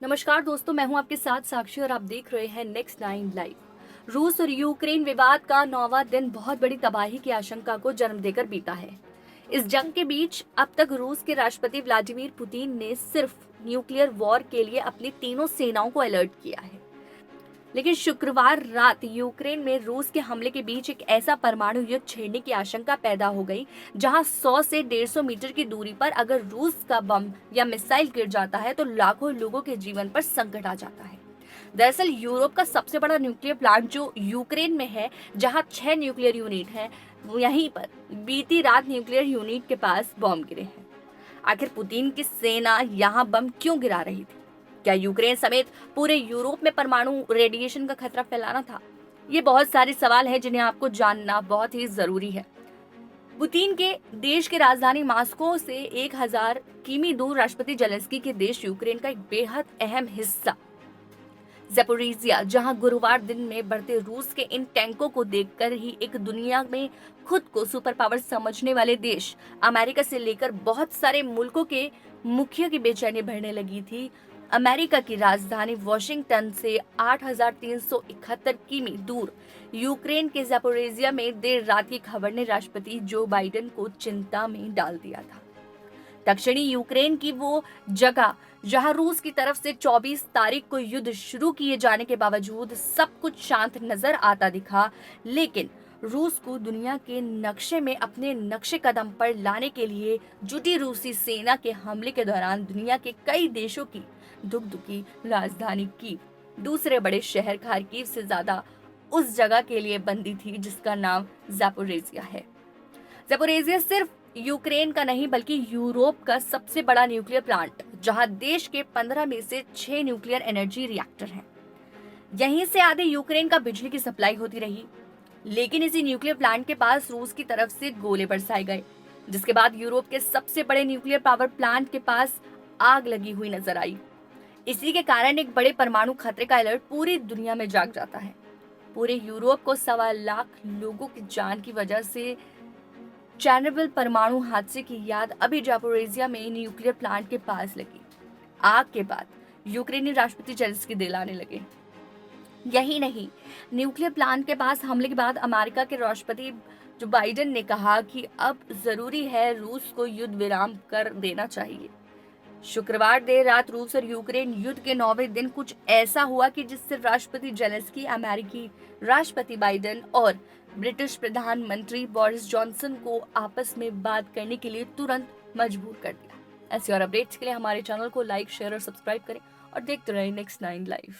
नमस्कार दोस्तों, मैं हूं आपके साथ साक्षी और आप देख रहे हैं नेक्स्ट नाइन लाइव। रूस और यूक्रेन विवाद का 9वां दिन बहुत बड़ी तबाही की आशंका को जन्म देकर बीता है। इस जंग के बीच अब तक रूस के राष्ट्रपति व्लादिमीर पुतिन ने सिर्फ न्यूक्लियर वॉर के लिए अपनी तीनों सेनाओं को अलर्ट किया है। लेकिन शुक्रवार रात यूक्रेन में रूस के हमले के बीच एक ऐसा परमाणु युद्ध छेड़ने की आशंका पैदा हो गई जहां 100 से 150 मीटर की दूरी पर अगर रूस का बम या मिसाइल गिर जाता है तो लाखों लोगों के जीवन पर संकट आ जाता है। दरअसल यूरोप का सबसे बड़ा न्यूक्लियर प्लांट जो यूक्रेन में है, जहां 6 न्यूक्लियर यूनिट हैं, यहीं पर बीती रात न्यूक्लियर यूनिट के पास बम गिरे हैं। आखिर पुतिन की सेना यहां बम क्यों गिरा रही थी? क्या यूक्रेन समेत पूरे यूरोप में परमाणु रेडिएशन का खतरा फैलाना था? ये बहुत सारे सवाल हैं जिन्हें आपको जानना बहुत ही जरूरी है। पुतिन के देश की राजधानी मॉस्को से 1000 किमी दूर राष्ट्रपति जेलेंस्की के देश यूक्रेन का एक बेहद अहम हिस्सा ज़ैपोरिज़िया, जहां गुरुवार दिन में बढ़ते रूस के इन टैंकों को देखकर ही एक दुनिया में खुद को सुपर पावर समझने वाले देश अमेरिका से लेकर बहुत सारे मुल्कों के मुखिया की बेचैनी बढ़ने लगी थी। अमेरिका की राजधानी वॉशिंगटन से 8,371 किमी दूर यूक्रेन के ज़ैपोरिज़िया में देर रात की खबर ने राष्ट्रपति जो बाइडेन को चिंता में डाल दिया था। दक्षिणी यूक्रेन की वो जगह जहां रूस की तरफ से 24 तारीख को युद्ध शुरू किए जाने के बावजूद सब कुछ शांत नजर आता दिखा, लेकिन रूस को दुनिया के नक्शे में अपने नक्शे कदम पर लाने के लिए जुटी रूसी सेना के हमले के दौरान दुनिया के कई देशों की दुखी राजधानी कीव दूसरे बड़े शहर खार्किव से ज्यादा उस जगह के लिए बंदी थी जिसका नाम ज़ैपोरिज़िया है। ज़ैपोरिज़िया सिर्फ यूक्रेन का नहीं बल्कि यूरोप का सबसे बड़ा न्यूक्लियर प्लांट, जहां देश के 15 में से 6 न्यूक्लियर एनर्जी रिएक्टर हैं। यहीं से आधे यूक्रेन का बिजली की सप्लाई होती रही। लेकिन इसी न्यूक्लियर प्लांट के पास रूस की तरफ से गोले बरसाए गए, जिसके बाद यूरोप के सबसे बड़े न्यूक्लियर पावर प्लांट के पास आग लगी हुई नजर आई। इसी के कारण एक बड़े परमाणु खतरे का अलर्ट पूरी दुनिया में जाग जाता है। पूरे यूरोप को 1.25 लाख लोगों की जान की वजह से चेर्नोबिल परमाणु हादसे की याद अभी ज़ैपोरिज़िया में न्यूक्लियर प्लांट के पास लगी। आग के बाद यूक्रेनी राष्ट्रपति जेलेंस्की दिलाने लगे। यही नहीं, न्यूक्लियर प्लांट के पास हमले के बाद अमेरिका के राष्ट्रपति जो बाइडेन ने कहा कि अब जरूरी है रूस को युद्ध विराम कर देना चाहिए। शुक्रवार देर रात रूस और यूक्रेन युद्ध के 9वें दिन कुछ ऐसा हुआ कि जिससे राष्ट्रपति जेलेंस्की, अमेरिकी राष्ट्रपति बाइडेन और ब्रिटिश प्रधानमंत्री बोरिस जॉनसन को आपस में बात करने के लिए तुरंत मजबूर कर दिया। ऐसे और अपडेट्स के लिए हमारे चैनल को लाइक, शेयर और सब्सक्राइब करें और देखते रहें नेक्स्ट नाइन लाइव।